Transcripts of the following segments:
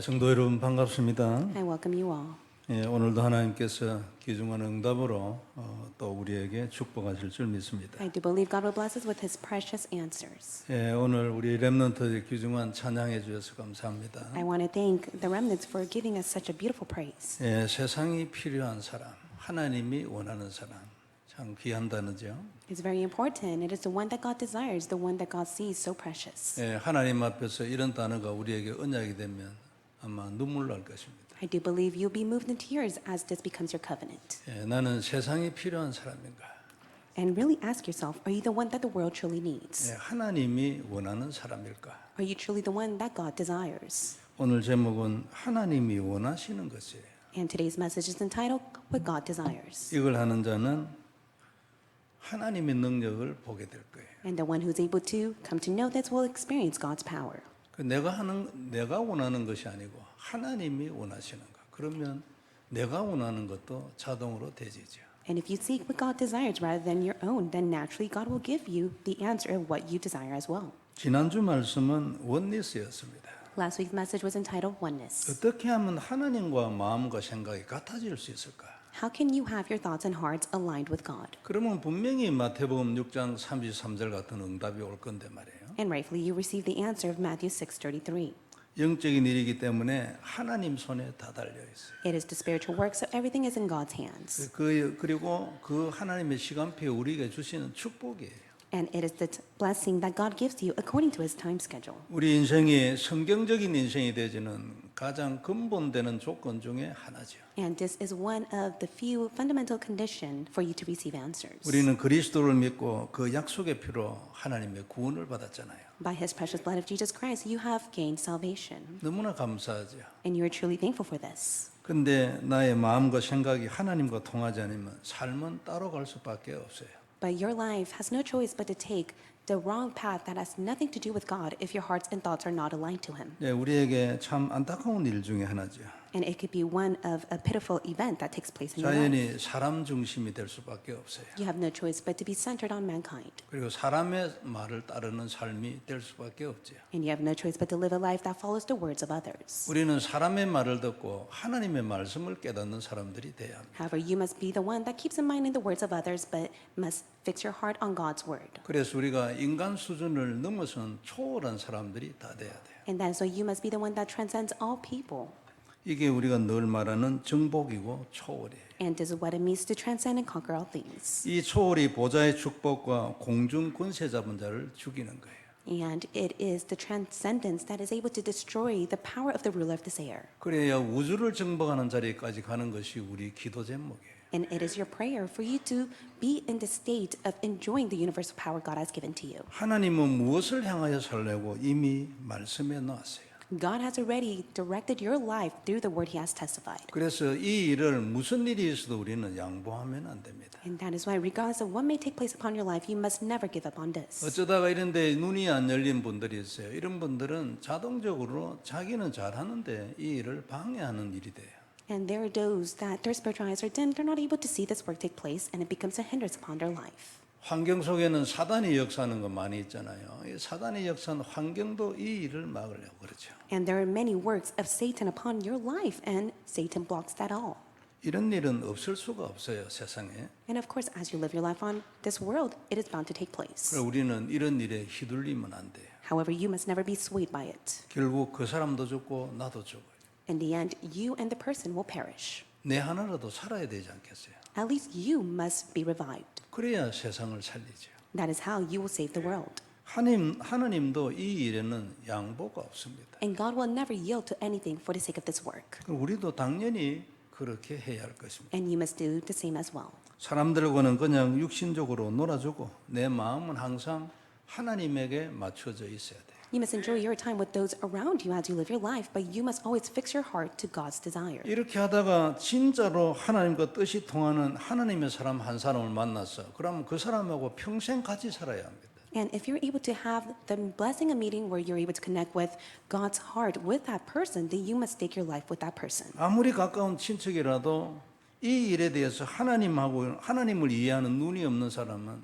성도 여러분 반갑습니다. I welcome you all. 오늘도 하나님께서 귀중한 응답으로 또 우리에게 축복하실 줄 믿습니다. I do believe God will bless us with His precious answers. 오늘 우리 렘넌트들 귀중한 찬양해 주셔서 감사합니다. I want to thank the remnants for giving us such a beautiful praise. 세상이 필요한 사람, 하나님이 원하는 사람, 참 귀한 단어죠. It's very important. It is the one that God desires, the one that God sees so precious. 하나님 앞에서 이런 단어가 우리에게 언약이 되면 아마 눈물 날 것입니다. I do believe you'll be moved in tears as this becomes your covenant. 나는 세상이 필요한 사람인가? And really ask yourself, are you the one that the world truly needs? 하나님이 원하는 사람일까? Are you truly the one that God desires? 오늘 제목은 하나님이 원하시는 것이에요. And today's message is entitled, What God Desires. 이걸 하는 자는 하나님의 능력을 보게 될 거예요. And the one who's able to come to know this will experience God's power. 내가 원하는 것이 아니고 하나님이 원하시는 것. 그러면 내가 원하는 것도 자동으로 되지죠. And if you seek what God desires rather than your own, then naturally God will give you the answer of what you desire as well. 지난주 말씀은 원리스였습니다. Last week's message was entitled Oneness. 어떻게 하면 하나님과 마음과 생각이 같아질 수 있을까? How can you have your thoughts and hearts aligned with God? 그러면 분명히 마태복음 6장 33절 같은 응답이 올 건데 말이에요. And rightfully you receive the answer of Matthew 6:33. 영적인 일이기 때문에 하나님 손에 다 달려 있어요. It is the spiritual work, so everything is in God's hands. 그리고 그 하나님의 시간표에 우리에게 주시는 축복이에요. And it is the blessing that God gives you according to His time schedule. 우리 인생이 성경적인 인생이 되지는 가장 근본되는 조건 중에 하나죠. And this is one of the few fundamental conditions for you to receive answers. 우리는 그리스도를 믿고 그 약속의 피로 하나님의 구원을 받았잖아요. By His precious blood of Jesus Christ, you have gained salvation. 너무나 감사하죠. And you are truly thankful for this. 근데 나의 마음과 생각이 하나님과 통하지 않으면 삶은 따로 갈 수밖에 없어요. But your life has no choice but to take the wrong path that has nothing to do with God if your hearts and thoughts are not aligned to Him. 우리에게 참 안타까운 일 중에 하나죠. And it could be one of a pitiful event that takes place in your life. 자연이 사람 중심이 될 수밖에 없어요. You have no choice but to be centered on mankind. 그리고 사람의 말을 따르는 삶이 될 수밖에 없죠. And you have no choice but to live a life that follows the words of others. 우리는 사람의 말을 듣고 하나님의 말씀을 깨닫는 사람들이 돼야 합니다. However, you must be the one that keeps in mind the words of others but must fix your heart on God's word. 그래서 우리가 인간 수준을 넘어선 초월한 사람들이 다 돼야 돼요. And that is why you must be the one that transcends all people. 이게 우리가 늘 말하는 정복이고 초월이에요. And this is what it means to transcend and conquer all things. 이 초월이 보좌의 축복과 공중 권세 잡은 자를 죽이는 거예요. And it is the transcendence that is able to destroy the power of the ruler of this air. 그래야 우주를 정복하는 자리까지 가는 것이 우리 기도 제목이에요. And it is your prayer for you to be in the state of enjoying the universal power God has given to you. 하나님은 무엇을 향하여 살려고 이미 말씀해 놓았어요. God has already directed your life through the word He has testified. 그래서 이 일을 무슨 일이 있어도 우리는 양보하면 안 됩니다. And that is why, regardless of what may take place upon your life, you must never give up on this. 어쩌다가 이런데 눈이 안 열린 분들이 있어요. 이런 분들은 자동적으로 자기는 잘하는데 이 일을 방해하는 일이 돼요. And there are those that their spiritual eyes are dim, they're not able to see this work take place, and it becomes a hindrance upon their life. 환경 속에는 사단이 역사하는 거 많이 있잖아요. 이 사단이 역사하는 환경도 이 일을 막으려고 그러죠. And there are many works of Satan upon your life, and Satan blocks that all. 이런 일은 없을 수가 없어요, 세상에. And of course, as you live your life on this world, it is bound to take place. 그래서 우리는 이런 일에 휘둘리면 안 돼요. However, you must never be swayed by it. 결국 그 사람도 죽고 나도 죽어요. In the end, you and the person will perish. 내 하나라도 살아야 되지 않겠어요? At least you must be revived. 그래야 세상을 살리죠. That is how you will save the world. 하나님도 이 일에는 양보가 없습니다. And God will never yield to anything for the sake of this work. 우리도 당연히 그렇게 해야 할 것입니다. And you must do the same as well. 사람들과는 그냥 육신적으로 놀아주고 내 마음은 항상 하나님에게 맞춰져 있어야 돼요. You must enjoy your time with those around you as you live your life, but you must always fix your heart to God's desire. 이렇게 하다가 진짜로 하나님과 뜻이 통하는 하나님의 사람 한 사람을 만났어. 그럼 그 사람하고 평생 같이 살아야 합니다. And if you're able to have the blessing of meeting where you're able to connect with God's heart with that person, then you must stake your life with that person. 아무리 가까운 친척이라도 이 일에 대해서 하나님을 이해하는 눈이 없는 사람은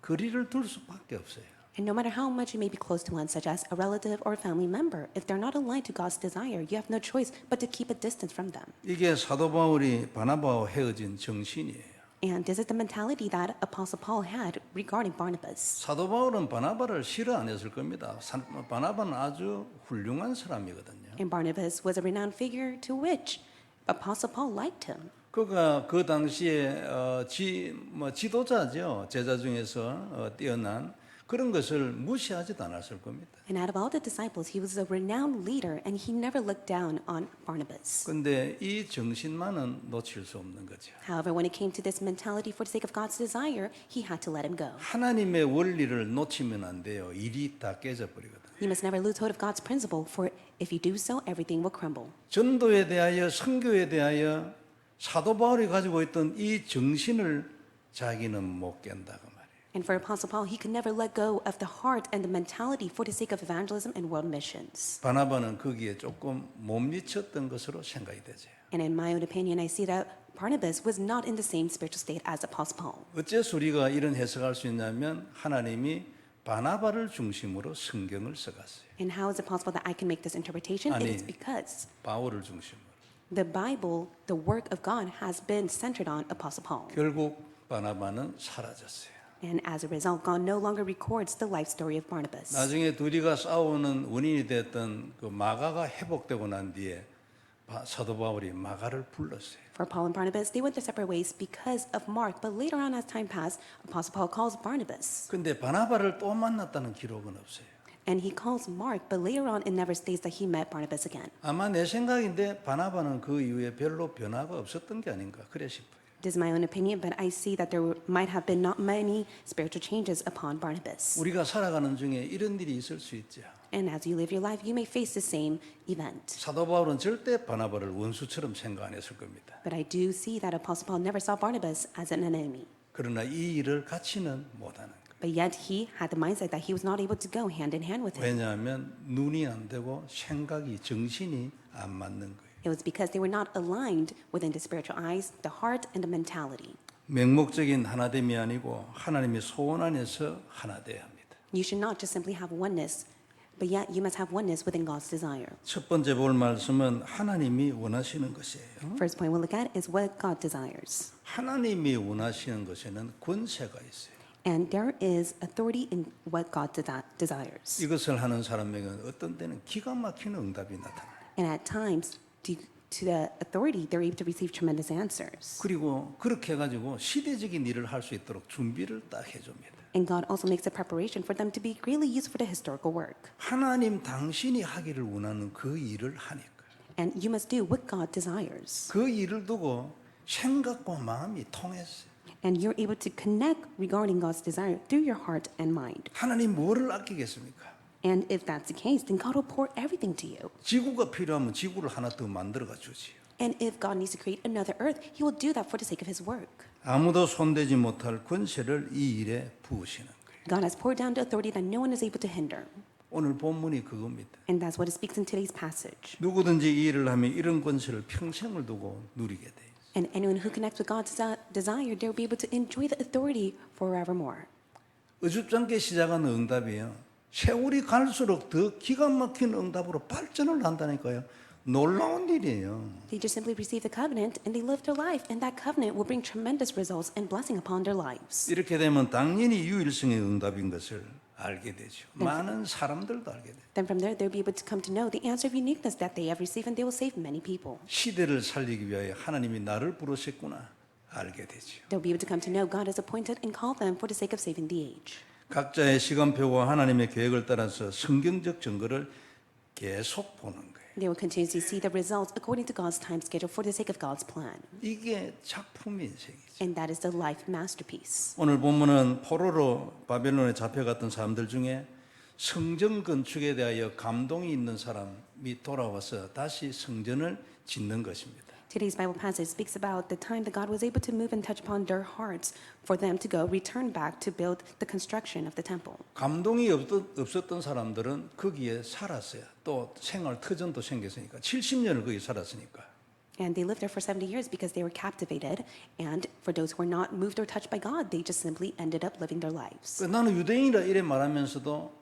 거리를 둘 수밖에 없어요. And no matter how much you may be close to one, such as a relative or a family member, if they're not aligned to God's desire, you have no choice but to keep a distance from them. 이게 사도 바울이 바나바와 헤어진 정신이에요. And this is the mentality that Apostle Paul had regarding Barnabas. 사도 바울은 바나바를 싫어 안 했을 겁니다. 바나바는 아주 훌륭한 사람이거든요. And Barnabas was a renowned figure to which Apostle Paul liked him. 그가 그 당시에 지도자죠. 제자 중에서 뛰어난 그런 것을 무시하지도 않았을 겁니다. And out of all the disciples, he was a renowned leader, and he never looked down on Barnabas. 그런데 이 정신만은 놓칠 수 없는 거죠. However, when it came to this mentality for the sake of God's desire, he had to let him go. 하나님의 원리를 놓치면 안 돼요. 일이 다 깨져버리거든요. You must never lose hold of God's principle, for if you do so, everything will crumble. 전도에 대하여 선교에 대하여 사도 바울이 가지고 있던 이 정신을 자기는 못 깬다고 말이에요. And for Apostle Paul, he could never let go of the heart and the mentality for the sake of evangelism and world missions. 바나바는 거기에 조금 못 미쳤던 것으로 생각이 되죠. And in my own opinion, I see that Barnabas was not in the same spiritual state as Apostle Paul. 어째서 우리가 이런 해석할 수 있냐면 하나님이 바나바를 중심으로 성경을 써갔어요. And how is it possible that I can make this interpretation? 아니. It's because 바울을 중심으로. the Bible, the work of God, has been centered on Apostle Paul. 결국 바나바는 사라졌어요. And as a result, God no longer records the life story of Barnabas. 나중에 둘이가 싸우는 원인이 됐던 그 마가가 회복되고 난 뒤에 사도 바울이 마가를 불렀어요. For Paul and Barnabas, they went their separate ways because of Mark, but later on as time passed, Apostle Paul calls Barnabas. 근데 바나바를 또 만났다는 기록은 없어요. And he calls Mark, but later on it never states that he met Barnabas again. 아마 내 생각인데 바나바는 그 이후에 별로 변화가 없었던 게 아닌가 그래 싶어요. This is my own opinion, but I see that there might have been not many spiritual changes upon Barnabas. 우리가 살아가는 중에 이런 일이 있을 수 있죠. And as you live your life, you may face the same event. 사도 바울은 절대 바나바를 원수처럼 생각 안 했을 겁니다. But I do see that Apostle Paul never saw Barnabas as an enemy. 그러나 이 일을 같이는 못하는 거예요. But yet he had the mindset that he was not able to go hand in hand with him. 왜냐하면 눈이 안 되고 생각이 정신이 안 맞는 거예요. It was because they were not aligned within the spiritual eyes, the heart, and the mentality. 맹목적인 하나됨이 아니고 하나님의 소원 안에서 하나 돼야 합니다. You should not just simply have oneness, but yet you must have oneness within God's desire. 첫 번째 볼 말씀은 하나님이 원하시는 것이에요. First point we'll look at is what God desires. 하나님이 원하시는 것에는 권세가 있어요. And there is authority in what God desires. 이것을 하는 사람에게는 어떤 때는 기가 막히는 응답이 나타나요. And at times, due to the authority, they're able to receive tremendous answers. 그리고 그렇게 해가지고 시대적인 일을 할 수 있도록 준비를 딱 해줍니다. And God also makes a preparation for them to be greatly used for the historical work. 하나님 당신이 하기를 원하는 그 일을 하니까 And you must do what God desires. 그 일을 두고 생각과 마음이 통했어요. And you're able to connect regarding God's desire through your heart and mind. 하나님 뭐를 아끼겠습니까? And if that's the case, then God will pour everything to you. 지구가 필요하면 지구를 하나 더 만들어가 주지요. And if God needs to create another earth, He will do that for the sake of His work. 아무도 손대지 못할 권세를 이 일에 부으시는 거예요. God has poured down the authority that no one is able to hinder. 오늘 본문이 그겁니다. And that's what it speaks in today's passage. 누구든지 이 일을 하면 이런 권세를 평생을 두고 누리게 돼요. And anyone who connects with God's desire, they'll be able to enjoy the authority forevermore. 어줍잖게 시작하는 응답이에요. 세월이 갈수록 더 기가 막힌 응답으로 발전을 한다니까요. 놀라운 일이에요. They just simply receive the covenant and they live their life, and that covenant will bring tremendous results and blessing upon their lives. 이렇게 되면 당연히 유일성의 응답인 것을 알게 되죠. 많은 사람들도 알게 돼요. Then from there, they'll be able to come to know the answer of uniqueness that they have received, and they will save many people. 시대를 살리기 위하여 하나님이 나를 부르셨구나 알게 되죠. They'll be able to come to know God has appointed and called them for the sake of saving the age. 각자의 시간표와 하나님의 계획을 따라서 성경적 증거를 계속 보는 거예요. They will continue to see the results according to God's time schedule for the sake of God's plan. 이게 작품 인생이죠. And that is the life masterpiece. 오늘 본문은 포로로 바벨론에 잡혀갔던 사람들 중에 성전 건축에 대하여 감동이 있는 사람이 돌아와서 다시 성전을 짓는 것입니다. Today's Bible passage speaks about the time that God was able to move and touch upon their hearts for them to go return back to build the construction of the temple. 감동이 없었던 사람들은 거기에 살았어요. 또 생활 터전도 생겼으니까 70년을 거기 살았으니까. And they lived there for 70 years because they were captivated. And for those who were not moved or touched by God, they just simply ended up living their lives. 나는 유대인이라 이래 말하면서도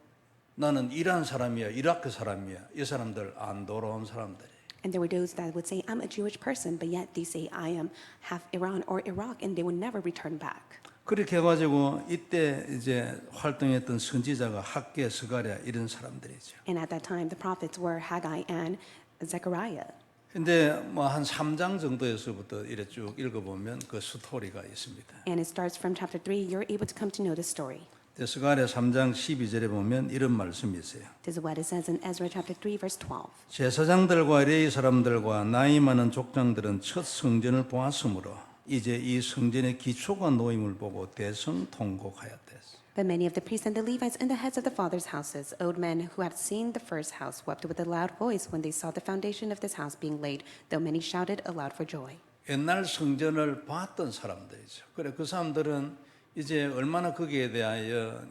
나는 이란 사람이야, 이라크 사람이야. 이 사람들 안 돌아온 사람들이. And there were those that would say, I'm a Jewish person, but yet they say, I am half Iran or Iraq, and they would never return back. 그렇게 해가지고 이때 이제 활동했던 선지자가 학계, 스가랴 이런 사람들이죠. And at that time, the prophets were Haggai and Zechariah. 근데 뭐 한 3장 정도에서부터 이래 쭉 읽어보면 그 스토리가 있습니다. And it starts from chapter 3. You're able to come to know the story. 스가랴 3장 12절에 보면 이런 말씀이 있어요. This is what it says in Ezra chapter 3, verse 12. 제사장들과 레위 사람들과 나이 많은 족장들은 첫 성전을 보았으므로 이제 이 성전의 기초가 놓임을 보고 대성통곡하였다. But many of the priests and the Levites and the heads of the fathers' houses, old men who had seen the first house, wept with a loud voice when they saw the foundation of this house being laid, though many shouted aloud for joy. 옛날 성전을 봤던 사람들이죠. 그래 그 사람들은 이제 얼마나 거기에 대하여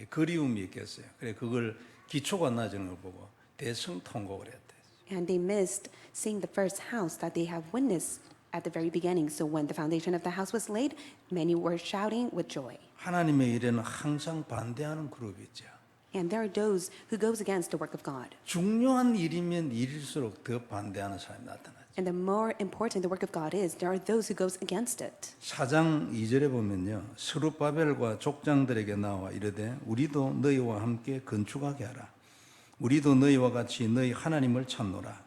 그리움이 있겠어요. 그래 그걸 기초가 낮은 걸 보고 대성통곡을 했대. And they missed seeing the first house that they have witnessed at the very beginning. So when the foundation of the house was laid, many were shouting with joy. 하나님의 일에는 항상 반대하는 그룹이 있죠. And there are those who goes against the work of God. 중요한 일이면 일일수록 더 반대하는 사람이 나타나죠. And the more important the work of God is, there are those who goes against it. 4장 2절에 보면요. 스룹바벨과 족장들에게 나와 이르되 우리도 너희와 함께 건축하게 하라. 우리도 너희와 같이 너희 하나님을 찾노라.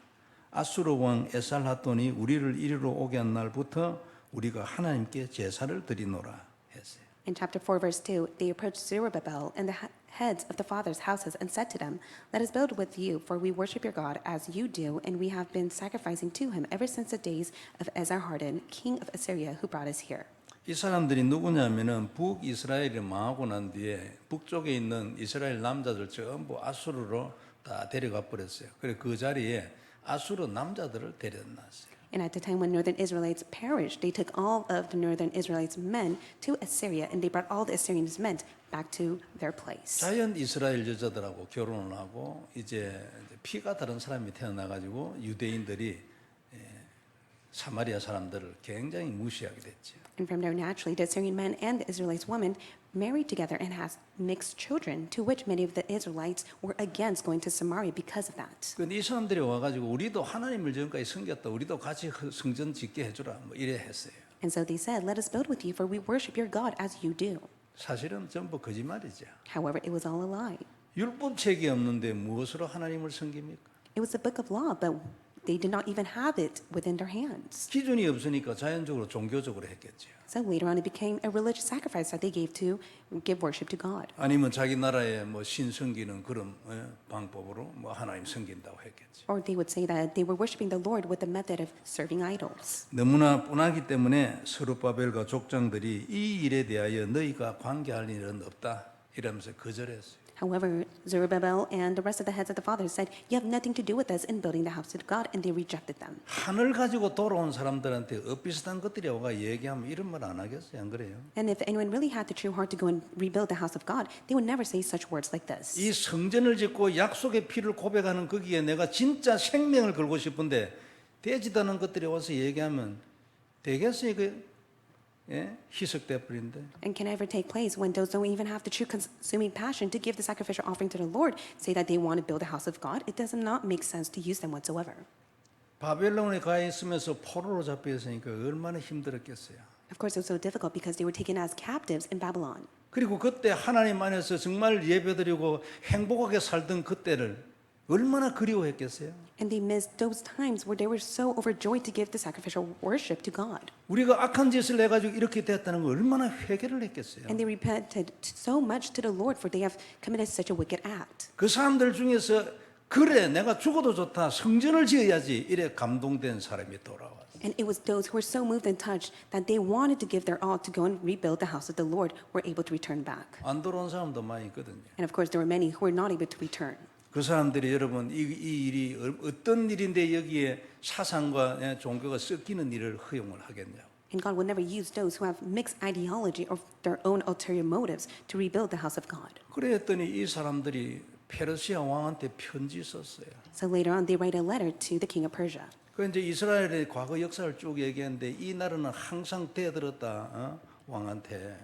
아수르 왕 에살핫돈이 우리를 이리로 오게 한 날부터 우리가 하나님께 제사를 드리노라 했어요. In chapter 4, verse 2, they approached Zerubbabel and the heads of the fathers' houses and said to them, Let us build with you, for we worship your God as you do, and we have been sacrificing to him ever since the days of Esarhaddon, king of Assyria, who brought us here. 이 사람들이 누구냐면은 북이스라엘이 망하고 난 뒤에 북쪽에 있는 이스라엘 남자들 전부 아수르로 다 데려가 버렸어요. 그래 그 자리에 아수르 남자들을 데려놨어요. And at the time when northern Israelites perished, they took all of the northern Israelites' men to Assyria, and they brought all the Assyrians' men back to their place. 자연 이스라엘 여자들하고 결혼을 하고 이제 피가 다른 사람이 태어나가지고 유대인들이 사마리아 사람들을 굉장히 무시하게 됐죠. And from there, naturally, the Assyrian men and the Israelites' women married together and had mixed children, to which many of the Israelites were against going to Samaria because of that. 근데 이 사람들이 와가지고 우리도 하나님을 지금까지 섬겼다. 우리도 같이 성전 짓게 해주라. 뭐 이래 했어요. And so they said, Let us build with you, for we worship your God as you do. 사실은 전부 거짓말이죠. However, it was all a lie. 율법책이 없는데 무엇으로 하나님을 섬깁니까? It was a book of law, but they did not even have it within their hands. 기준이 없으니까 자연적으로 종교적으로 했겠죠. So later on, it became a religious sacrifice that they gave to give worship to God. 아니면 자기 나라의 뭐 신 섬기는 그런 방법으로 뭐 하나님 섬긴다고 했겠죠. Or they would say that they were worshiping the Lord with the method of serving idols. 너무나 뻔하기 때문에 스룹바벨과 족장들이 이 일에 대하여 너희가 관계할 일은 없다 이러면서 거절했어요. However, Zerubbabel and the rest of the heads of the fathers said, You have nothing to do with us in building the house of God, and they rejected them. 하늘 가지고 돌아온 사람들한테 엇비슷한 것들이 와가 얘기하면 이런 말 안 하겠어요, 안 그래요? And if anyone really had the true heart to go and rebuild the house of God, they would never say such words like this. 이 성전을 짓고 약속의 피를 고백하는 거기에 내가 진짜 생명을 걸고 싶은데 되지도 않은 것들이 와서 얘기하면 되겠어요, 그 희석돼 버린데. And can ever take place when those don't even have the true consuming passion to give the sacrificial offering to the Lord, say that they want to build a house of God? It does not make sense to use them whatsoever. 바벨론에 가 있으면서 포로로 잡혀 있으니까 얼마나 힘들었겠어요. Of course, it was so difficult because they were taken as captives in Babylon. 그리고 그때 하나님 안에서 정말 예배드리고 행복하게 살던 그때를 얼마나 그리워했겠어요. And they missed those times where they were so overjoyed to give the sacrificial worship to God. 우리가 악한 짓을 해가지고 이렇게 됐다는 걸 얼마나 회개를 했겠어요. And they repented so much to the Lord for they have committed such a wicked act. 그 사람들 중에서 그래 내가 죽어도 좋다 성전을 지어야지 이래 감동된 사람이 돌아왔어요. And it was those who were so moved and touched that they wanted to give their all to go and rebuild the house of the Lord were able to return back. 안 돌아온 사람도 많이 있거든요. And of course, there were many who were not able to return. 그 사람들이 여러분 이 일이 어떤 일인데 여기에 사상과 종교가 섞이는 일을 허용을 하겠냐고. And God will never use those who have mixed ideology or their own ulterior motives to rebuild the house of God. 그래 했더니 이 사람들이 페르시아 왕한테 편지 썼어요. So later on, they write a letter to the king of Persia. 그 이제 이스라엘의 과거 역사를 쭉 얘기하는데 이 나라는 항상 대들었다 왕한테.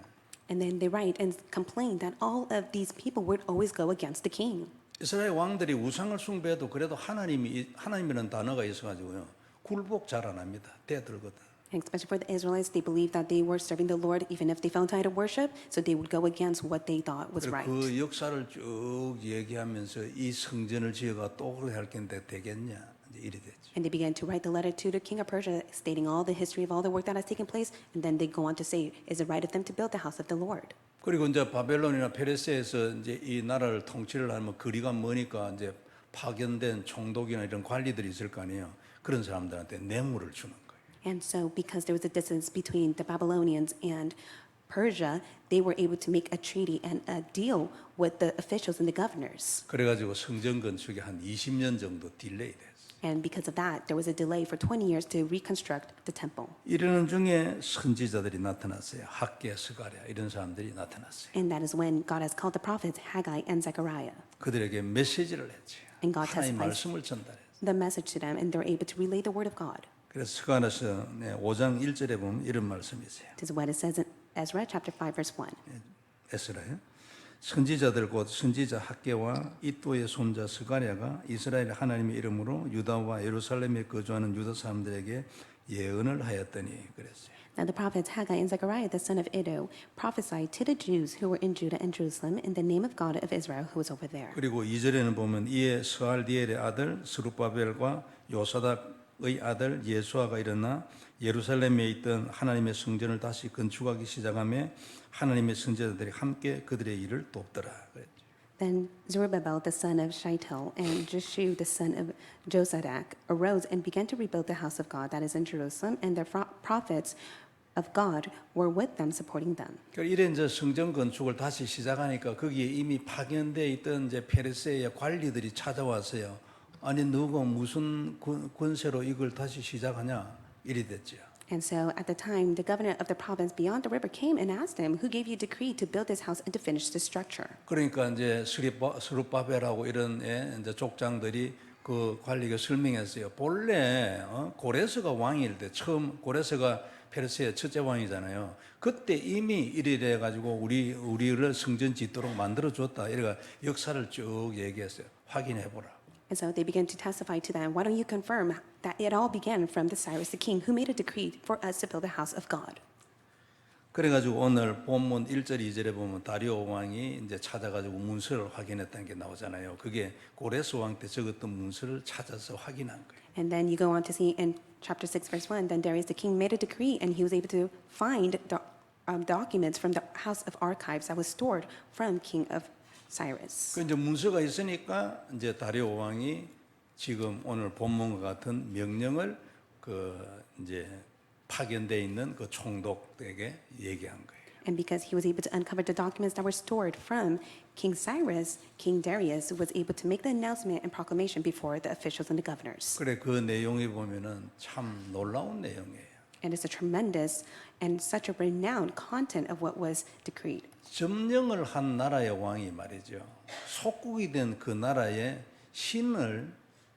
And then they write and complain that all of these people would always go against the king. 이스라엘 왕들이 우상을 숭배해도 그래도 하나님이라는 단어가 있어가지고요 굴복 잘 안 합니다. 대들거든. And especially for the Israelites, they believed that they were serving the Lord even if they found idol worship, so they would go against what they thought was right. 그 역사를 쭉 얘기하면서 이 성전을 지어가 또 그렇게 할 건데 되겠냐 이제 이래 됐죠. And they began to write the letter to the king of Persia, stating all the history of all the work that has taken place, and then they go on to say, is it right of them to build the house of the Lord? 그리고 이제 바벨론이나 페르시아에서 이제 이 나라를 통치를 하면 거리가 머니까 이제 파견된 총독이나 이런 관리들이 있을 거 아니에요. 그런 사람들한테 뇌물을 주는 거예요. And so, because there was a distance between the Babylonians and Persia, they were able to make a treaty and a deal with the officials and the governors. 그래가지고 성전 건축이 한 20년 정도 딜레이 됐어요. And because of that, there was a delay for 20 years to reconstruct the temple. 이러는 중에 선지자들이 나타났어요. 학계, 스가랴 이런 사람들이 나타났어요. And that is when God has called the prophets Haggai and Zechariah. 그들에게 메시지를 했죠. And God 하나님 testifies 말씀을 전달했어요. the message to them, and they're able to relay the word of God. 그래서 스가랴서 5장 1절에 보면 이런 말씀이 있어요. This is what it says in Ezra chapter 5, verse 1. 에스라요. 선지자들 곧 선지자 학계와 이또의 손자 스가랴가 이스라엘 하나님의 이름으로 유다와 예루살렘에 거주하는 유다 사람들에게 예언을 하였더니 그랬어요. Now the prophets Haggai and Zechariah, the son of Iddo, prophesied to the Jews who were in Judah and Jerusalem in the name of God of Israel who was over there. 그리고 2절에는 보면 이에 스알디엘의 아들 스룹바벨과 요사닥의 아들 예수아가 일어나 예루살렘에 있던 하나님의 성전을 다시 건축하기 시작하며 하나님의 선지자들이 함께 그들의 일을 돕더라. 그랬죠. Then Zerubbabel, the son of Shealtiel, and Jeshua, the son of Josadak, arose and began to rebuild the house of God that is in Jerusalem, and the prophets of God were with them, supporting them. 그러니까 이래 이제 성전 건축을 다시 시작하니까 거기에 이미 파견돼 있던 이제 페르시아의 관리들이 찾아왔어요. 아니 누가 무슨 권세로 이걸 다시 시작하냐 이래 됐죠. And so at the time, the governor of the province beyond the river came and asked him, who gave you decree to build this house and to finish the structure? 그러니까 이제 스룹바벨하고 이런 이제 족장들이 그 관리가 설명했어요. 본래 고레스가 왕일 때 처음 고레스가 페르시아 첫째 왕이잖아요. 그때 이미 이래 가지고 우리를 성전 짓도록 만들어 줬다. 이래가 역사를 쭉 얘기했어요. 확인해 보라. And so they began to testify to them, why don't you confirm that it all began from the Cyrus the king who made a decree for us to build the house of God? 그래가지고 오늘 본문 1절 2절에 보면 다리오 왕이 이제 찾아가지고 문서를 확인했다는 게 나오잖아요. 그게 고레스 왕 때 적었던 문서를 찾아서 확인한 거예요. And then you go on to see in chapter 6, verse 1, then Darius the king made a decree and he was able to find the documents from the house of archives that was stored from King of Cyrus. 그 이제 문서가 있으니까 이제 다리오 왕이 지금 오늘 본문과 같은 명령을 그 이제 파견돼 있는 그 총독에게 얘기한 거예요. And because he was able to uncover the documents that were stored from King Cyrus, King Darius was able to make the announcement and proclamation before the officials and the governors. 그래 그 내용이 보면은 참 놀라운 내용이에요. And it's a tremendous and such a renowned content of what was decreed. 점령을 한 나라의 왕이 말이죠. 속국이 된 그 나라의 신을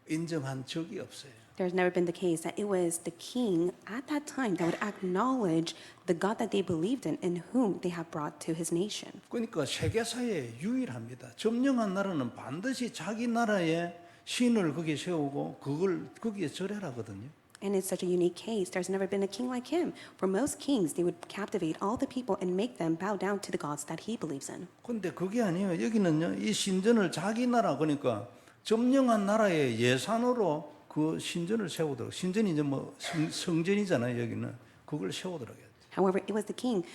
인정한 적이 없어요. There's never been the case that it was the king at that time that would acknowledge the God that they believed in and whom they have brought to his nation. 그러니까 세계사에 유일합니다. 점령한 나라는 반드시 자기 나라의 신을 거기에 세우고 그걸 거기에 절하거든요. And it's such a unique case. There's never been a king like him. For most kings, they would captivate all the people and make them bow down to the gods that he believes in. 근데 그게 아니에요. 여기는요. 이 신전을 자기 나라 그러니까 점령한 나라의 예산으로 그 신전을 세우도록 신전이 이제 뭐 성전이잖아요. 여기는 그걸 세우도록 했죠. However, it was the king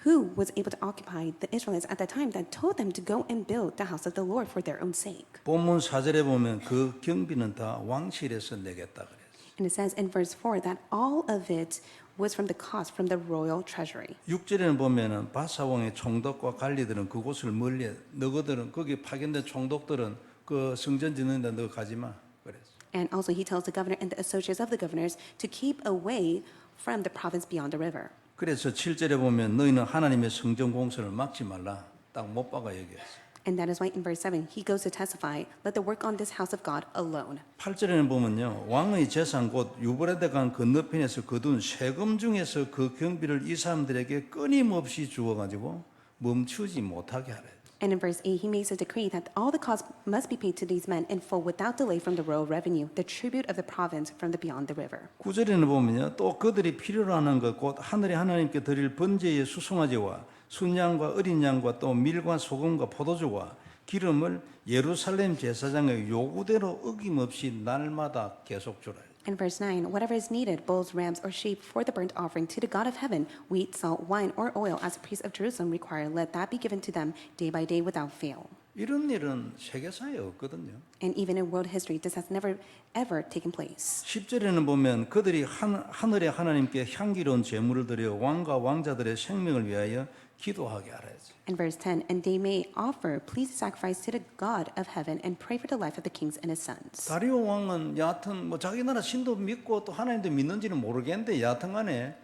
who was able to occupy the Israelites at that time that told them to go and build the house of the Lord for their own sake. 본문 4절에 보면 그 경비는 다 왕실에서 내겠다 그랬어요. And it says in verse 4 that all of it was from the cost from the royal treasury. 6절에는 보면은 바사 왕의 총독과 관리들은 그곳을 멀리 너희들은 거기 파견된 총독들은 그 성전 짓는 데 너 가지 마 그랬어요. And also he tells the governor and the associates of the governors to keep away from the province beyond the river. 그래서 7절에 보면 너희는 하나님의 성전 공사를 막지 말라. 딱 못 박아 얘기했어요. And that is why in verse 7, he goes to testify, let the work on this house of God alone. 8절에는 보면요. 왕의 재산 곧 유브라데 강 건너편에서 거둔 세금 중에서 그 경비를 이 사람들에게 끊임없이 주어가지고 멈추지 못하게 하래. And in verse 8, he makes a decree that all the costs must be paid to these men in full without delay from the royal revenue, the tribute of the province from the beyond the river. 9절에는 보면요. 또 그들이 필요로 하는 것 곧 하늘의 하나님께 드릴 번제의 수송아지와 순양과 어린 양과 또 밀과 소금과 포도주와 기름을 예루살렘 제사장의 요구대로 어김없이 날마다 계속 주라. In verse 9, whatever is needed, bulls, rams, or sheep for the burnt offering to the God of heaven, wheat, salt, wine, or oil, as the priests of Jerusalem require, let that be given to them day by day without fail. 이런 일은 세계사에 없거든요. And even in world history, this has never, ever taken place. 10절에는 보면 그들이 하늘의 하나님께 향기로운 제물을 드려 왕과 왕자들의 생명을 위하여 기도하게 하라지. In verse 10, and they may offer pleasing sacrifice to the God of heaven and pray for the life of the kings and his sons. 다리오 왕은 여하튼 뭐 자기 나라 신도 믿고 또 하나님도 믿는지는 모르겠는데 여하튼간에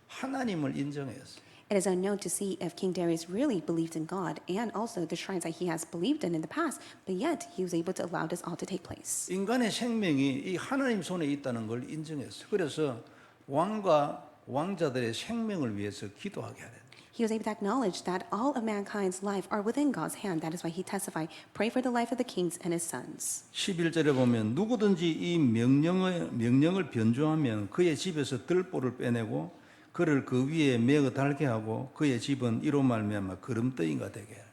하나님을 인정했어요. It is unknown to see if King Darius really believed in God and also the shrines that he has believed in the past, but yet he was able to allow this all to take place. 인간의 생명이 이 하나님 손에 있다는 걸 인정했어요. 그래서 왕과 왕자들의 생명을 위해서 기도하게 하래. He was able to acknowledge that all of mankind's life are within God's hand. That is why he testified, pray for the life of the kings and his sons. 11절에 보면 누구든지 이 명령을 변조하면 그의 집에서 들보를 빼내고 그를 그 위에 매어 달게 하고 그의 집은 이로 말미암아 거름더기가 되게 하라.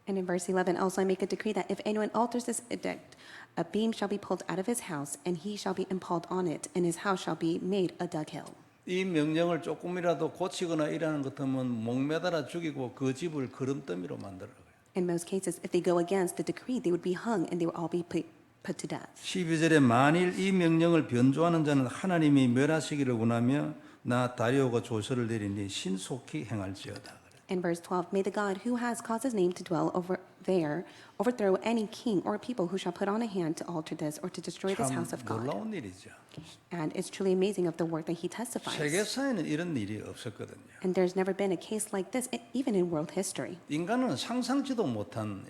And in verse 11, also I make a decree that if anyone alters this edict, a beam shall be pulled out of his house, and he shall be impaled on it, and his house shall be made a dughill. 이 명령을 조금이라도 고치거나 일하는 것 같으면 목매달아 죽이고 그 집을 거름더미로 만들어요. In most cases, if they go against the decree, they would be hung and they would all be put to death. 12절에 만일 이 명령을 변조하는 자는 하나님이 멸하시기를 원하며 나 다리오가 조서를 내리니 신속히 행할지어다. In verse 12, may the God who has caused his name to dwell over there overthrow any king or people who shall put on a hand to alter this or to destroy this 참 house of God. 놀라운 일이죠. And it's truly amazing of the work that he testifies. 세계사에는 이런 일이 없었거든요. And there's never been a case like this, even in world history. 인간은 상상지도 못한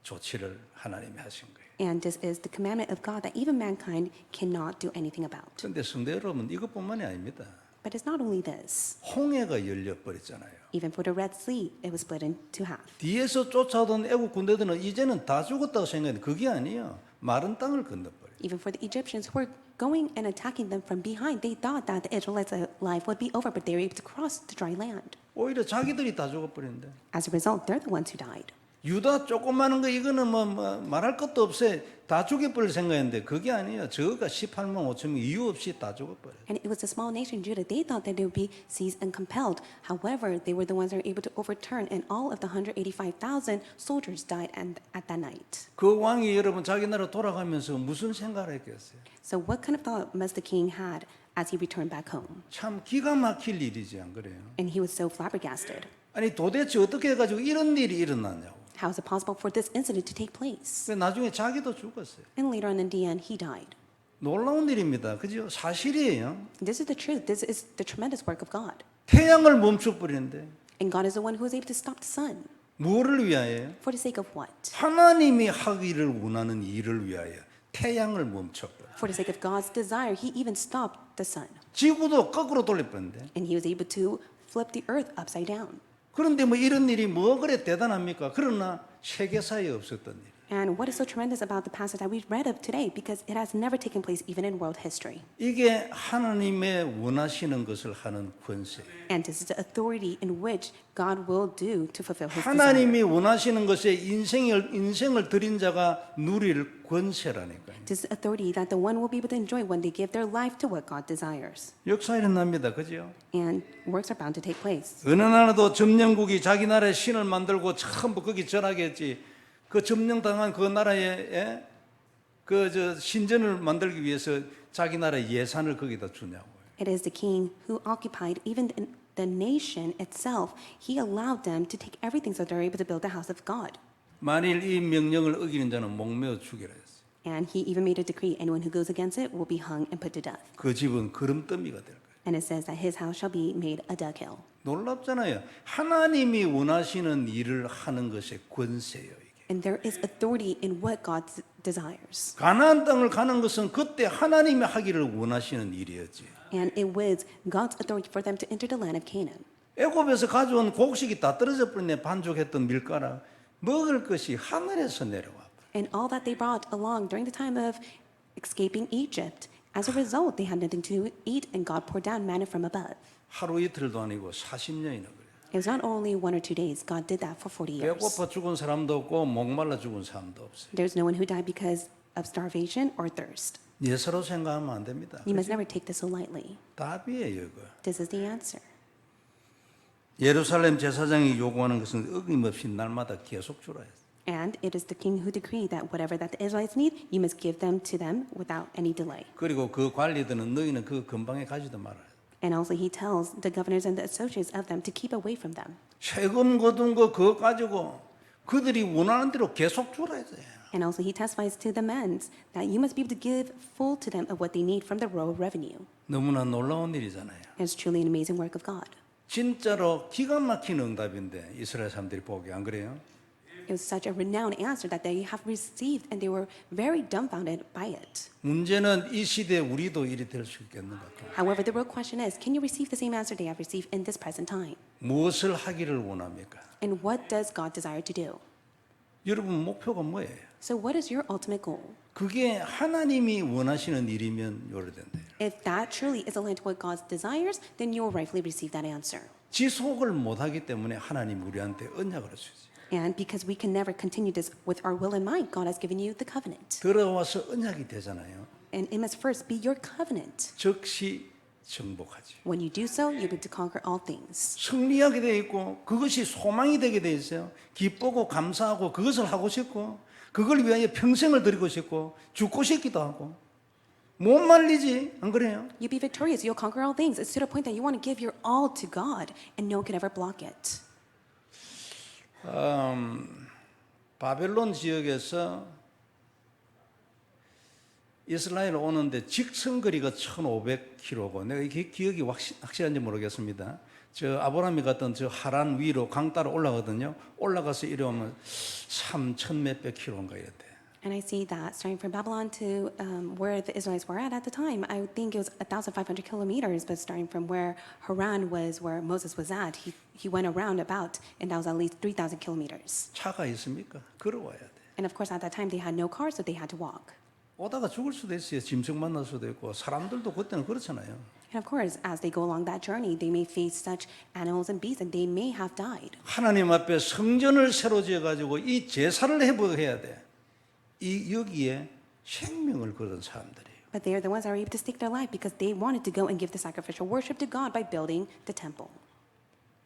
조치를 하나님이 하신 거예요. And this is the commandment of God that even mankind cannot do anything about. 그런데 성도 여러분 이것뿐만이 아닙니다. But it's not only this. 홍해가 열려버렸잖아요. Even for the Red Sea, it was split into half. 뒤에서 쫓아오던 애국 군대들은 이제는 다 죽었다고 생각했는데 그게 아니에요. 마른 땅을 건너버려요. Even for the Egyptians who were going and attacking them from behind, they thought that the Israelites' life would be over, but they were able to cross the dry land. 오히려 자기들이 다 죽어버렸는데 As a result, they're the ones who died. 유다 조그마한 거 이거는 뭐 말할 것도 없어요. 다 죽여버릴 생각했는데 그게 아니에요. 저거가 18만 5천 명 이유 없이 다 죽어버려요. And it was a small nation, Judah. They thought that they would be seized and compelled. However, they were the ones that were able to overturn, and all of the 185,000 soldiers died at that night. 그 왕이 여러분 자기 나라 돌아가면서 무슨 생각을 했겠어요? So what kind of thought must the king had as he returned back home? 참 기가 막힐 일이지 안 그래요? And he was so flabbergasted. 아니 도대체 어떻게 해가지고 이런 일이 일어났냐고. How is it possible for this incident to take place? 나중에 자기도 죽었어요. And later on in the end, he died. 놀라운 일입니다. 그죠? 사실이에요. This is the truth. This is the tremendous work of God. 태양을 멈춰버리는데 And God is the one who is able to stop the sun. 무엇을 위하여? For the sake of what? 하나님이 하기를 원하는 일을 위하여 태양을 멈춰버려. For the sake of God's desire, he even stopped the sun. 지구도 거꾸로 돌려버렸는데. And he was able to flip the earth upside down. 그런데 뭐 이런 일이 뭐 그래 대단합니까? 그러나 세계사에 없었던 일. And what is so tremendous about the passage that we read of today, because it has never taken place even in world history. 이게 하나님의 원하시는 것을 하는 권세. And this is the authority in which God will do to fulfill his desire. 하나님이 원하시는 것에 인생을 드린 자가 누릴 권세라니까요. This is authority that the one will be able to enjoy when they give their life to what God desires. 역사 일어납니다. 그죠? And works are bound to take place. 어느 나라도 점령국이 자기 나라의 신을 만들고 전부 거기 절하겠지. 그 점령당한 그 나라에 신전을 만들기 위해서 자기 나라의 예산을 거기다 주냐고요. It is the king who occupied even the nation itself. He allowed them to take everything so they're able to build the house of God. 만일 이 명령을 어기는 자는 목매어 죽이라 했어요. And he even made a decree, anyone who goes against it will be hung and put to death. 그 집은 거름더미가 될 거예요. And it says that his house shall be made a dughill. 놀랍잖아요. 하나님이 원하시는 일을 하는 것의 권세예요. 이게. And there is authority in what God desires. 가나안 땅을 가는 것은 그때 하나님이 하기를 원하시는 일이었지. And it was God's authority for them to enter the land of Canaan. 애굽에서 가져온 곡식이 다 떨어져 버렸네. 반죽했던 밀가락. 먹을 것이 하늘에서 내려와. And all that they brought along during the time of escaping Egypt, as a result, they had nothing to eat, and God poured down manna from above. 하루 이틀도 아니고 40년이나 그래. It was not only 1 or 2 days, God did that for 40 years. 배고파 죽은 사람도 없고 목말라 죽은 사람도 없어요. There's no one who died because of starvation or thirst. 예서로 생각하면 안 됩니다. You must never take this so lightly. 답이에요, 이거. This is the answer. 예루살렘 제사장이 요구하는 것은 어김없이 날마다 계속 주라 했어요. And it is the king who decreed that whatever that the Israelites need, you must give them to them without any delay. 그리고 그 관리들은 너희는 그 근방에 가지도 말아요. And also he tells the governors and the associates of them to keep away from them. 세금 거둔 거 그거 가지고 그들이 원하는 대로 계속 주라 했어요. And also he testifies to the men that you must be able to give full to them of what they need from the royal revenue. 너무나 놀라운 일이잖아요. And it's truly an amazing work of God. 진짜로 기가 막힌 응답인데 이스라엘 사람들이 보기 안 그래요? It was such a renowned answer that they have received, and they were very dumbfounded by it. 문제는 이 시대에 우리도 일이 될 수 있겠는가? However, the real question is, can you receive the same answer they have received in this present time? 무엇을 하기를 원합니까? And what does God desire to do? 여러분 목표가 뭐예요? So what is your ultimate goal? 그게 하나님이 원하시는 일이면 요래된대요. If that truly is aligned to what God desires, then you will rightfully receive that answer. 지속을 못하기 때문에 하나님 우리한테 언약을 주시죠. And because we can never continue this with our will in mind, God has given you the covenant. 들어와서 언약이 되잖아요. And it must first be your covenant. 즉시 정복하지. When you do so, you'll be able to conquer all things. 승리하게 돼 있고 그것이 소망이 되게 돼 있어요. 기쁘고 감사하고 그것을 하고 싶고 그걸 위하여 평생을 드리고 싶고 죽고 싶기도 하고 못 말리지 안 그래요? You'll be victorious. You'll conquer all things. It's to the point that you want to give your all to God, and no one can ever block it. 바벨론 지역에서 이스라엘 오는데 직선 거리가 1,500km고 내가 이게 기억이 확실한지 모르겠습니다. 저 아브라함이 갔던 저 하란 위로 강 따라 올라가거든요. 올라가서 이리 오면 3,000 몇백 킬로인가 이랬대. And I see that starting from Babylon to where the Israelites were at the time, I think it was 1,500 kilometers, but starting from where Haran was, where Moses was at, he went around about, and that was at least 3,000 kilometers. 차가 있습니까? 걸어와야 돼. And of course, at that time, they had no cars, so they had to walk. 오다가 죽을 수도 있어요. 짐승 만날 수도 있고 사람들도 그때는 그렇잖아요. And of course, as they go along that journey, they may face such animals and beasts, and they may have died. 하나님 앞에 성전을 새로 지어가지고 이 제사를 해야 돼. 이 여기에 생명을 걸은 사람들이에요. But they are the ones that are able to stake their life because they wanted to go and give the sacrificial worship to God by building the temple.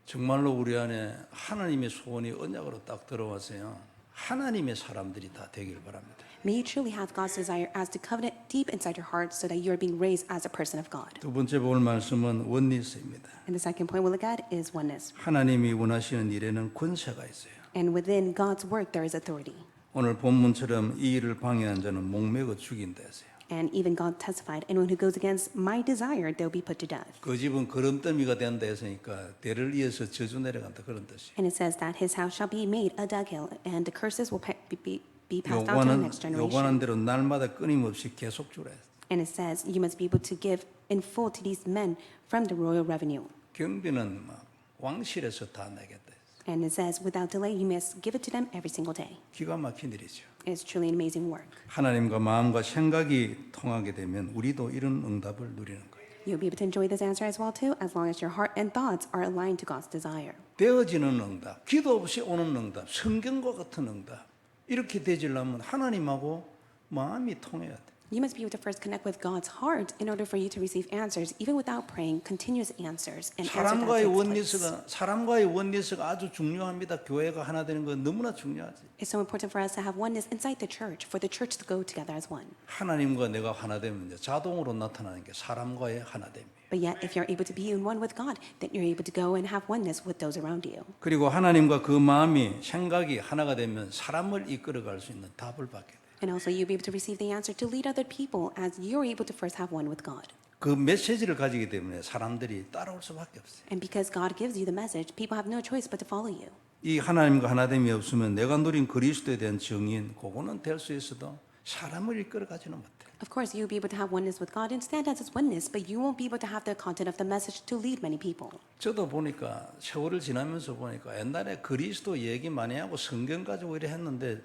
정말로 우리 안에 하나님의 소원이 언약으로 딱 들어와서요. 하나님의 사람들이 다 되길 바랍니다. May you truly have God's desire as the covenant deep inside your heart so that you are being raised as a person of God. 두 번째 볼 말씀은 원리스입니다. And the second point we'll look at is oneness. 하나님이 원하시는 일에는 권세가 있어요. And within God's work, there is authority. 오늘 본문처럼 이 일을 방해한 자는 목매고 죽인다 했어요. And even God testified, anyone who goes against my desire, they'll be put to death. 그 집은 거름더미가 된다 했으니까 대를 이어서 저주 내려간다 그런 뜻이에요. And it says that his house shall be made a dughill, and the curses will be passed on to the next 요구하는 generation. 대로 날마다 끊임없이 계속 주라 했어요. And it says you must be able to give in full to these men from the royal revenue. 경비는 막 왕실에서 다 내겠다 했어요. And it says without delay, you must give it to them every single day. 기가 막힌 일이죠. It's truly an amazing work. 하나님과 마음과 생각이 통하게 되면 우리도 이런 응답을 누리는 거예요. You'll be able to enjoy this answer as well too, as long as your heart and thoughts are aligned to God's desire. 되어지는 응답, 기도 없이 오는 응답, 성경과 같은 응답 이렇게 되지려면 하나님하고 마음이 통해야 돼. You must be able to first connect with God's heart in order for you to receive answers, even without praying, continuous answers. And answer that takes place. 사람과의 원리스가 아주 중요합니다. 교회가 하나 되는 건 너무나 중요하지. It's so important for us to have oneness inside the church, for the church to go together as one. 하나님과 내가 하나 되면 자동으로 나타나는 게 사람과의 하나됨이에요. But yet, if you're able to be in one with God, then you're able to go and have oneness with those around you. 그리고 하나님과 그 마음이 생각이 하나가 되면 사람을 이끌어갈 수 있는 답을 받게 돼요. And also, you'll be able to receive the answer to lead other people as you're able to first have one with God. 그 메시지를 가지기 때문에 사람들이 따라올 수밖에 없어요. And because God gives you the message, people have no choice but to follow you. 이 하나님과 하나됨이 없으면 내가 누린 그리스도에 대한 증인 그거는 될 수 있어도 사람을 이끌어가지는 못해. Of course, you'll be able to have oneness with God and stand as His witness, but you won't be able to have the content of the message to lead many people. 저도 보니까 세월을 지나면서 보니까 옛날에 그리스도 얘기 많이 하고 성경 가지고 이래 했는데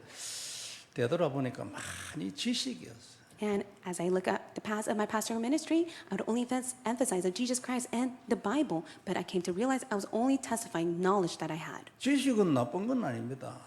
되돌아보니까 많이 지식이었어. And as I look at the past of my pastoral ministry, I would only emphasize of Jesus Christ and the Bible, but I came to realize I was only testifying knowledge that I had. 지식은 나쁜 건 아닙니다.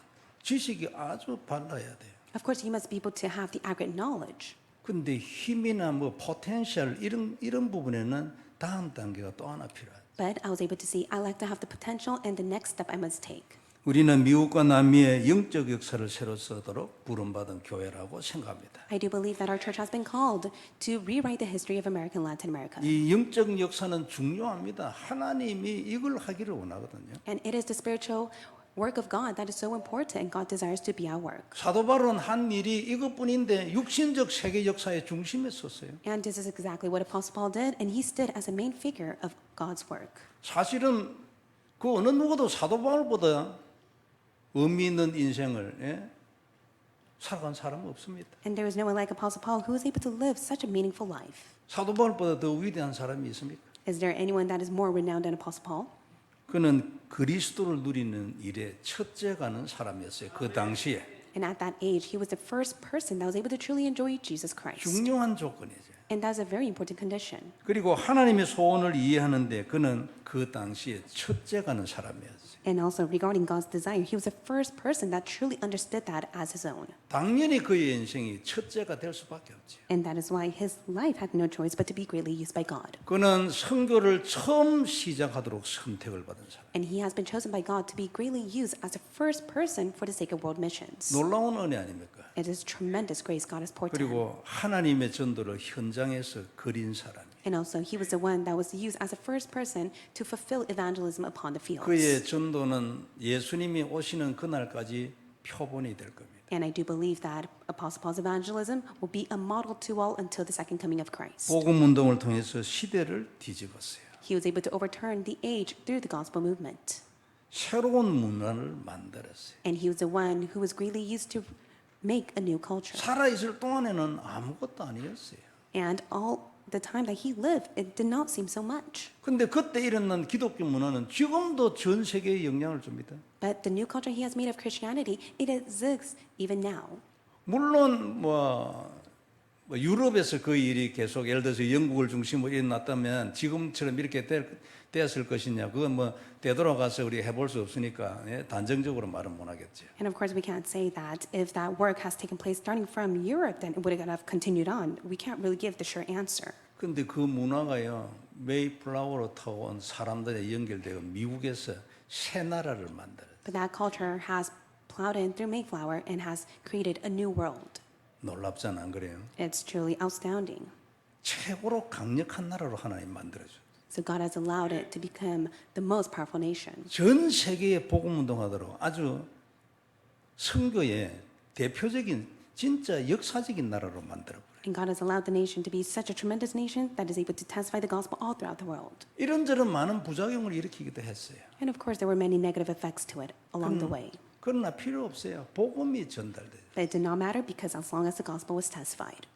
지식이 아주 발라야 돼요. Of course, you must be able to have the accurate knowledge. 근데 힘이나 뭐 포텐셜 이런 부분에는 다음 단계가 또 하나 필요해요. But I was able to see I like to have the potential and the next step I must take. 우리는 미국과 남미의 영적 역사를 새로 쓰도록 부름받은 교회라고 생각합니다. I do believe that our church has been called to rewrite the history of America and Latin America. 이 영적 역사는 중요합니다. 하나님이 이걸 하기를 원하거든요. And it is the spiritual work of God that is so important, and God desires to be our work. 사도 바울은 한 일이 이것뿐인데 육신적 세계 역사의 중심에 섰어요. And this is exactly what Apostle Paul did, and he stood as a main figure of God's work. 사실은 그 어느 누구도 사도 바울보다 의미 있는 인생을 살아간 사람은 없습니다. And there is no one like Apostle Paul who was able to live such a meaningful life. 사도 바울보다 더 위대한 사람이 있습니까? Is there anyone that is more renowned than Apostle Paul? 그는 그리스도를 누리는 일에 첫째 가는 사람이었어요. 그 당시에 And at that age, he was the first person that was able to truly enjoy Jesus Christ. 중요한 조건이죠. And that's a very important condition. 그리고 하나님의 소원을 이해하는데 그는 그 당시에 첫째 가는 사람이었어요. And also regarding God's desire, he was the first person that truly understood that as his own. 당연히 그의 인생이 첫째가 될 수밖에 없지. And that is why his life had no choice but to be greatly used by God. 그는 선교를 처음 시작하도록 선택을 받은 사람. And he has been chosen by God to be greatly used as the first person for the sake of world missions. 놀라운 은혜 아닙니까? It is tremendous grace God has poured to him. 그리고 하나님의 전도를 현장에서 그린 사람. And also, he was the one that was used as the first person to fulfill evangelism upon the fields. 그의 전도는 예수님이 오시는 그날까지 표본이 될 겁니다. And I do believe that Apostle Paul's evangelism will be a model to all until the second coming of Christ. 복음 운동을 통해서 시대를 뒤집었어요. He was able to overturn the age through the gospel movement. 새로운 문화를 만들었어요. And he was the one who was greatly used to make a new culture. 살아 있을 동안에는 아무것도 아니었어요. And all the time that he lived, it did not seem so much. 근데 그때 일어난 기독교 문화는 지금도 전 세계에 영향을 줍니다. But the new culture he has made of Christianity, it exists even now. 물론 뭐 유럽에서 그 일이 계속 예를 들어서 영국을 중심으로 일어났다면 지금처럼 이렇게 되었을 것이냐 그건 뭐 되돌아가서 우리 해볼 수 없으니까 단정적으로 말은 못 하겠죠. And of course, we can't say that if that work has taken place starting from Europe, then it would have continued on. We can't really give the sure answer. 근데 그 문화가요 메이플라워로 타온 사람들에 연결되어 미국에서 새 나라를 만들었어요. But that culture has plowed in through Mayflower and has created a new world. 놀랍잖아, 안 그래요? It's truly astounding. 최고로 강력한 나라로 하나님 만들어줘. So God has allowed it to become the most powerful nation. 전 세계에 복음 운동하도록 아주 선교의 대표적인 진짜 역사적인 나라로 만들어 버려요. And God has allowed the nation to be such a tremendous nation that is able to testify the gospel all throughout the world. 이런저런 많은 부작용을 일으키기도 했어요. And of course, there were many negative effects to it along the way. 그러나 필요 없어요. 복음이 전달돼요. But it did not matter because as long as the gospel was testified.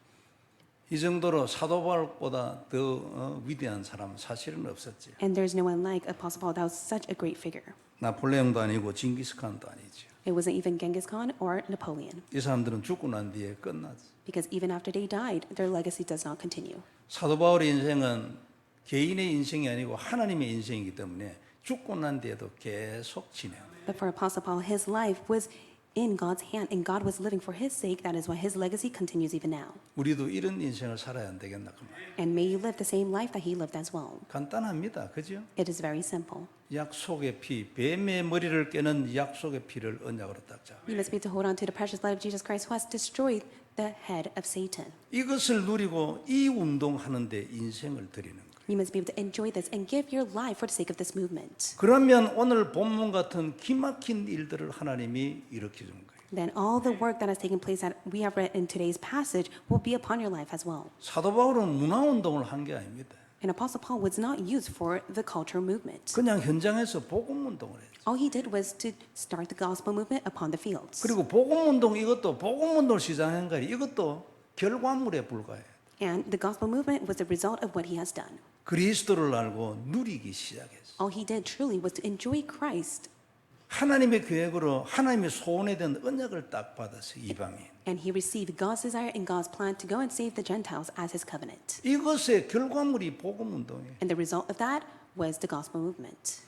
이 정도로 사도 바울보다 더 위대한 사람은 사실은 없었죠. And there's no one like Apostle Paul that was such a great figure. 나폴레옹도 아니고 징기스칸도 아니죠. It wasn't even Genghis Khan or Napoleon. 이 사람들은 죽고 난 뒤에 끝났어. Because even after they died, their legacy does not continue. 사도 바울의 인생은 개인의 인생이 아니고 하나님의 인생이기 때문에 죽고 난 뒤에도 계속 진행. But for Apostle Paul, his life was in God's hand, and God was living for his sake. That is why his legacy continues even now. 우리도 이런 인생을 살아야 안 되겠나 그 말. And may you live the same life that he lived as well. 간단합니다, 그죠? It is very simple. 약속의 피, 뱀의 머리를 깨는 약속의 피를 언약으로 딱 잡아. You must be to hold on to the precious blood of Jesus Christ, who has destroyed the head of Satan. 이것을 누리고 이 운동하는데 인생을 드리는 거예요. You must be able to enjoy this and give your life for the sake of this movement. 그러면 오늘 본문 같은 기막힌 일들을 하나님이 일으켜 준 거예요. Then all the work that has taken place that we have read in today's passage will be upon your life as well. 사도 바울은 문화 운동을 한 게 아닙니다. And Apostle Paul was not used for the cultural movement. 그냥 현장에서 복음 운동을 했죠. All he did was to start the gospel movement upon the fields. 그리고 복음 운동 이것도 복음 운동을 시작한 거예요. 이것도 결과물에 불과해요. And the gospel movement was the result of what he has done. 그리스도를 알고 누리기 시작했어요. All he did truly was to enjoy Christ. 하나님의 계획으로 하나님의 소원에 대한 언약을 딱 받았어요. 이방인. And he received God's desire and God's plan to go and save the Gentiles as his covenant. 이것의 결과물이 복음 운동이에요. And the result of that was the gospel movement.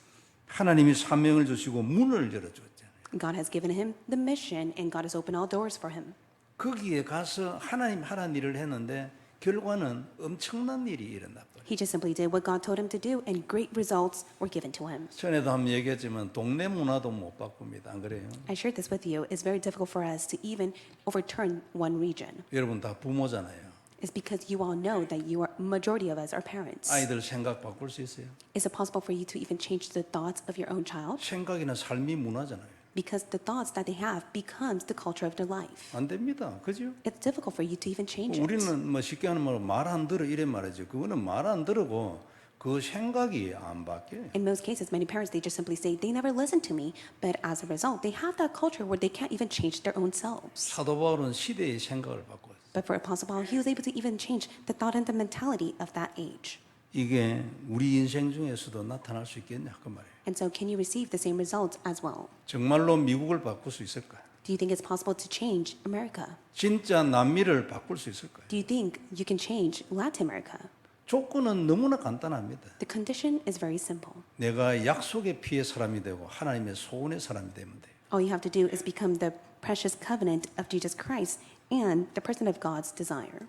하나님이 사명을 주시고 문을 열어줬잖아요. God has given him the mission and God has opened all doors for him. 거기에 가서 하나님 하라는 일을 했는데 결과는 엄청난 일이 일어나 버려요. He just simply did what God told him to do and great results were given to him. 전에도 한번 얘기했지만 동네 문화도 못 바꿉니다. 안 그래요? I shared this with you. It's very difficult for us to even overturn one region. 여러분 다 부모잖아요. It's because you all know that you are majority of us are parents. 아이들 생각 바꿀 수 있어요? Is it possible for you to even change the thoughts of your own child? 생각이나 삶이 문화잖아요. Because the thoughts that they have becomes the culture of their life. 안 됩니다. 그죠? It's difficult for you to even change it. 우리는 뭐 쉽게 하는 말로 말 안 들어 이래 말이죠. 그거는 말 안 들고 그 생각이 안 바뀌어요. In most cases, many parents, they just simply say, they never listen to me. But as a result, they have that culture where they can't even change their own selves. 사도 바울은 시대의 생각을 바꿨어요. But for Apostle Paul, he was able to even change the thought and the mentality of that age. 이게 우리 인생 중에서도 나타날 수 있겠냐 그 말이에요. And so can you receive the same results as well? 정말로 미국을 바꿀 수 있을까? Do you think it's possible to change America? 진짜 남미를 바꿀 수 있을까? Do you think you can change Latin America? 조건은 너무나 간단합니다. The condition is very simple. 내가 약속의 피의 사람이 되고 하나님의 소원의 사람이 되면 돼요. All you have to do is become the precious covenant of Jesus Christ and the person of God's desire.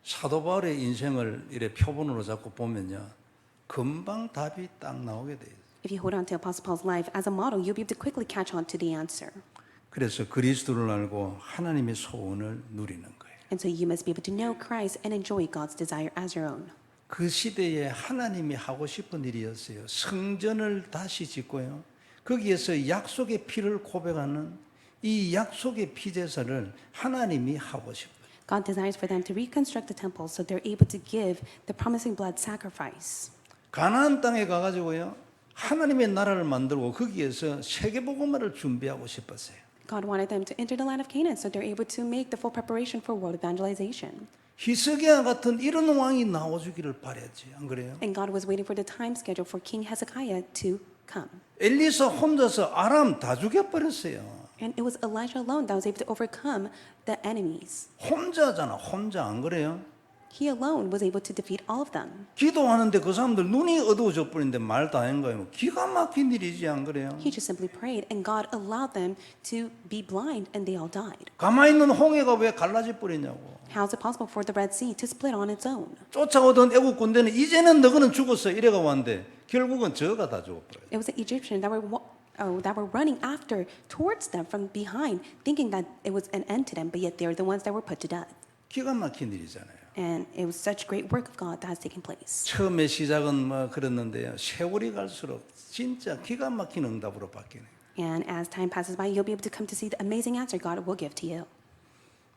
사도 바울의 인생을 이래 표본으로 잡고 보면요, 금방 답이 딱 나오게 돼요. If you hold on to Apostle Paul's life as a model, you'll be able to quickly catch on to the answer. 그래서 그리스도를 알고 하나님의 소원을 누리는 거예요. And so you must be able to know Christ and enjoy God's desire as your own. 그 시대에 하나님이 하고 싶은 일이었어요. 성전을 다시 짓고요. 거기에서 약속의 피를 고백하는 이 약속의 피 제사를 하나님이 하고 싶어요. God desires for them to reconstruct the temple so they're able to give the promising blood sacrifice. 가나안 땅에 가가지고요, 하나님의 나라를 만들고 거기에서 세계복음화를 준비하고 싶었어요. God wanted them to enter the land of Canaan so they're able to make the full preparation for world evangelization. 히스기야 같은 이런 왕이 나와주기를 바랬지, 안 그래요? And God was waiting for the time schedule for King Hezekiah to come. 엘리사 혼자서 아람 다 죽여버렸어요. And it was Elijah alone that was able to overcome the enemies. 혼자잖아, 혼자, 안 그래요? He alone was able to defeat all of them. 기도하는데 그 사람들 눈이 어두워져 버리는데 말 다 한 거예요. 기가 막힌 일이지, 안 그래요? He just simply prayed and God allowed them to be blind and they all died. 가만히 있는 홍해가 왜 갈라져 버리냐고. How is it possible for the Red Sea to split on its own? 쫓아오던 애국 군대는 이제는 너희는 죽었어 이래가 왔는데 결국은 저가 다 죽어버려요. It was the Egyptians that were running after towards them from behind, thinking that it was an end to them, but yet they're the ones that were put to death. 기가 막힌 일이잖아요. And it was such great work of God that has taken place. 처음에 시작은 뭐 그랬는데요. 세월이 갈수록 진짜 기가 막힌 응답으로 바뀌네요. And as time passes by, you'll be able to come to see the amazing answer God will give to you.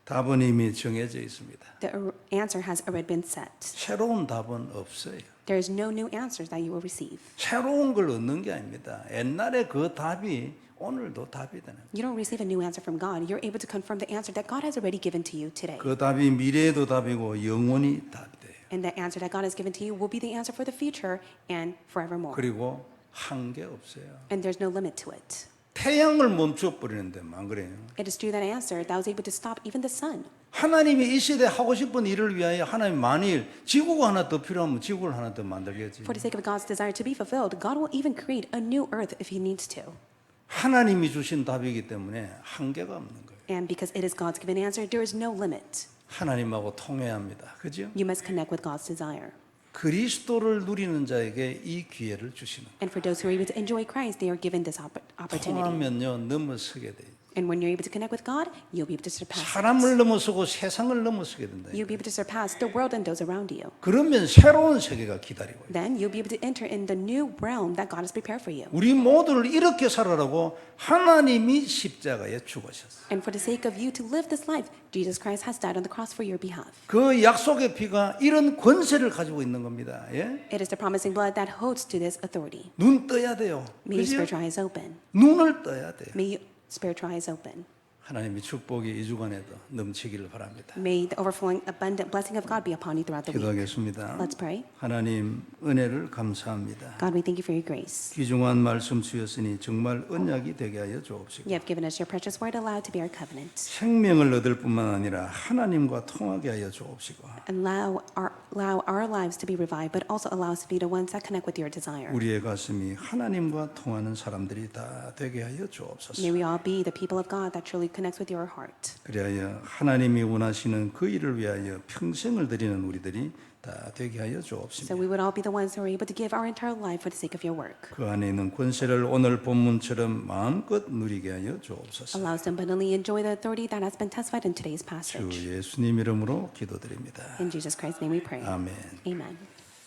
답은 이미 정해져 있습니다. The answer has already been set. 새로운 답은 없어요. There is no new answers that you will receive. 새로운 걸 얻는 게 아닙니다. 옛날에 그 답이 오늘도 답이 되는 거예요. You don't receive a new answer from God. You're able to confirm the answer that God has already given to you today. 그 답이 미래에도 답이고 영원히 답이 돼요. And the answer that God has given to you will be the answer for the future and forevermore. 그리고 한계 없어요. And there's no limit to it. 태양을 멈춰 버리는데 안 그래요? It is through that answer that was able to stop even the sun. 하나님이 이 시대에 하고 싶은 일을 위하여 하나님 만일 지구가 하나 더 필요하면 지구를 하나 더 만들겠지. For the sake of God's desire to be fulfilled, God will even create a new earth if He needs to. 하나님이 주신 답이기 때문에 한계가 없는 거예요. And because it is God's given answer, there is no limit. 하나님하고 통해야 합니다. 그죠? You must connect with God's desire. 그리스도를 누리는 자에게 이 기회를 주시는 거예요. And for those who are able to enjoy Christ, they are given this opportunity. 통하면요 넘어서게 돼요. And when you're able to connect with God, you'll be able to surpass 사람을 넘어서고 세상을 넘어서게 된다. You'll be able to surpass the world and those around you. 그러면 새로운 세계가 기다리고 있어요. Then you'll be able to enter in the new realm that God has prepared for you. 우리 모두를 이렇게 살아라고 하나님이 십자가에 죽으셨어요. And for the sake of you to live this life, Jesus Christ has died on the cross for your behalf. 그 약속의 피가 이런 권세를 가지고 있는 겁니다. 예? It is the promising blood that holds to this authority. 눈 떠야 돼요. May your 그죠? spiritual eyes open. 눈을 떠야 돼요. May your spiritual eyes open. 하나님의 축복이 이 주간에도 넘치기를 바랍니다. May the overflowing abundant blessing of God be upon you throughout the week. 기도하겠습니다. Let's pray. 하나님 은혜를 감사합니다. God, we thank you for your grace. 귀중한 말씀 주셨으니 정말 언약이 되게 하여 주옵시고 You have given us your precious word allowed to be our covenant. 생명을 얻을 뿐만 아니라 하나님과 통하게 하여 주옵시고 Allow our lives to be revived, but also allow us to be the ones that connect with your desire. 우리의 가슴이 하나님과 통하는 사람들이 다 되게 하여 주옵소서. May we all be the people of God that truly connects with your heart. 그리하여 하나님이 원하시는 그 일을 위하여 평생을 드리는 우리들이 다 되게 하여 So 주옵시며 we would all be the ones who are able to give our entire life for the sake of your work. 그 안에 있는 권세를 오늘 본문처럼 마음껏 누리게 하여 주옵소서. Allow us to abundantly enjoy the authority that has been testified in today's 주 passage. 예수님 이름으로 기도드립니다. In Jesus Christ's name we pray. 아멘. Amen.